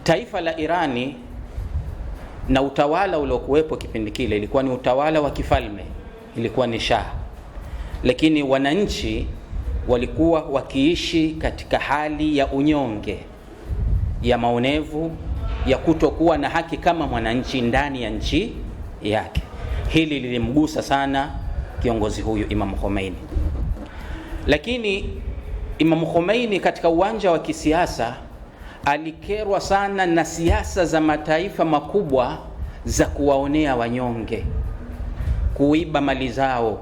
taifa la Irani na utawala uliokuwepo kipindi kile ilikuwa ni utawala wa kifalme, ilikuwa ni shah, lakini wananchi walikuwa wakiishi katika hali ya unyonge, ya maonevu, ya kutokuwa na haki kama mwananchi ndani ya nchi yake. Hili lilimgusa sana kiongozi huyu Imam Khomeini. Lakini Imam Khomeini katika uwanja wa kisiasa alikerwa sana na siasa za mataifa makubwa za kuwaonea wanyonge, kuiba mali zao,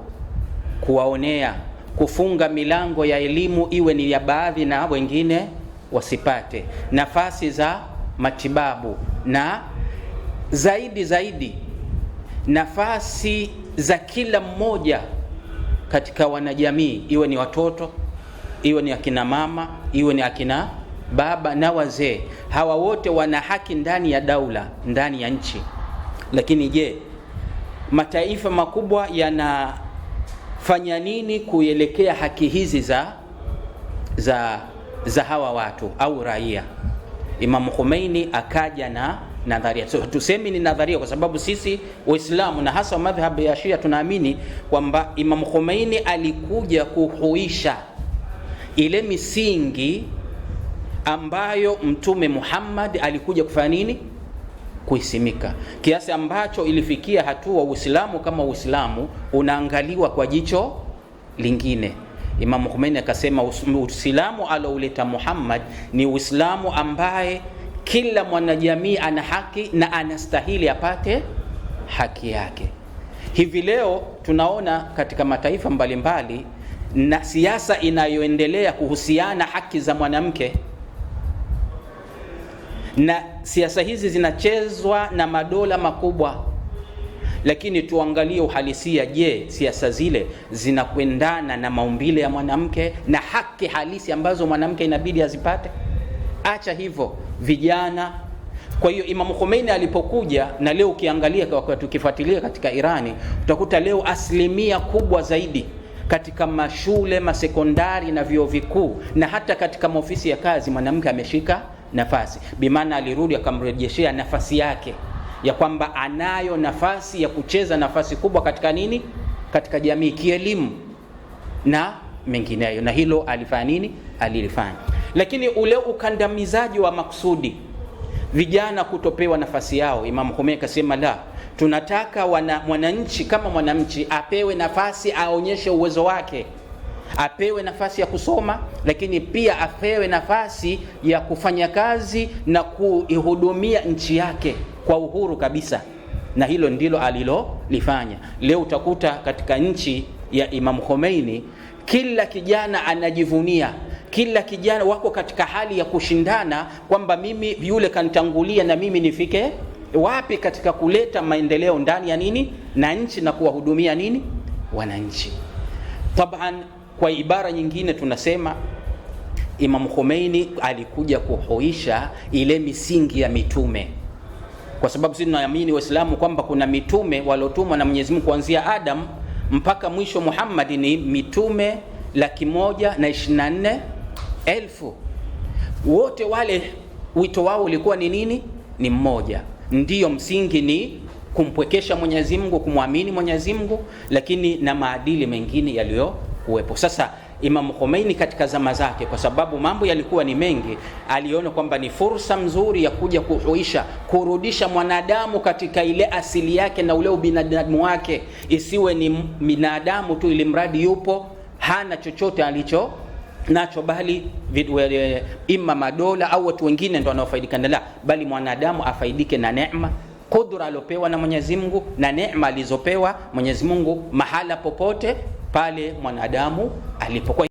kuwaonea, kufunga milango ya elimu iwe ni ya baadhi na wengine wasipate, nafasi za matibabu, na zaidi nafasi za kila mmoja katika wanajamii, iwe ni watoto, iwe ni akina mama, iwe ni akina baba na wazee. Hawa wote wana haki ndani ya daula, ndani ya nchi. Lakini je, mataifa makubwa yanafanya nini kuelekea haki hizi za hawa watu au raia? Imam Khomeini akaja na nadharia. So, tusemi ni nadharia kwa sababu sisi Waislamu na hasa madhhabu ya Shia tunaamini kwamba Imam Khomeini alikuja kuhuisha ile misingi ambayo Mtume Muhammad alikuja kufanya nini? Kuisimika, kiasi ambacho ilifikia hatua Uislamu kama Uislamu unaangaliwa kwa jicho lingine. Imam Khomeini akasema Uislamu alouleta Muhammad ni Uislamu ambaye kila mwanajamii ana haki na anastahili apate haki yake. Hivi leo tunaona katika mataifa mbalimbali na siasa inayoendelea kuhusiana haki za mwanamke, na siasa hizi zinachezwa na madola makubwa. Lakini tuangalie uhalisia. Je, siasa zile zinakwendana na maumbile ya mwanamke na haki halisi ambazo mwanamke inabidi azipate? Acha hivyo vijana. Kwa hiyo Imam Khomeini alipokuja, na leo ukiangalia kwa tukifuatilia katika Irani, utakuta leo asilimia kubwa zaidi katika mashule masekondari na vyuo vikuu na hata katika maofisi ya kazi mwanamke ameshika nafasi. Bimaana alirudi akamrejeshea nafasi yake ya kwamba anayo nafasi ya kucheza nafasi kubwa katika nini? Katika jamii, kielimu na mengineyo. Na hilo alifanya nini? Alilifanya. Lakini ule ukandamizaji wa makusudi, vijana kutopewa nafasi yao, Imam Khomeini akasema la, tunataka mwananchi kama mwananchi apewe nafasi, aonyeshe uwezo wake, apewe nafasi ya kusoma, lakini pia apewe nafasi ya kufanya kazi na kuihudumia nchi yake kwa uhuru kabisa. Na hilo ndilo alilolifanya. Leo utakuta katika nchi ya Imam Khomeini kila kijana anajivunia, kila kijana wako katika hali ya kushindana kwamba mimi yule kanitangulia na mimi nifike wapi katika kuleta maendeleo ndani ya nini na nchi na kuwahudumia nini wananchi. Taban, kwa ibara nyingine tunasema Imam Khomeini alikuja kuhuisha ile misingi ya mitume, kwa sababu sisi tunaamini Waislamu kwamba kuna mitume waliotumwa na Mwenyezi Mungu kuanzia Adam mpaka mwisho Muhammad, ni mitume 124,000. Wote wale wito wao ulikuwa ni nini? Ni mmoja. Ndiyo msingi ni kumpwekesha Mwenyezi Mungu, kumwamini Mwenyezi Mungu, lakini na maadili mengine yaliyokuwepo. Sasa Imam Khomeini katika zama zake, kwa sababu mambo yalikuwa ni mengi, aliona kwamba ni fursa mzuri ya kuja kuhuisha, kurudisha mwanadamu katika ile asili yake na ule ubinadamu wake, isiwe ni binadamu tu ili mradi yupo hana chochote alicho nacho, bali ima madola au watu wengine ndio wanaofaidika na la, bali mwanadamu afaidike na neema, kudra alopewa na Mwenyezi Mungu na neema alizopewa Mwenyezi Mungu mahala popote pale mwanadamu alipokuwa.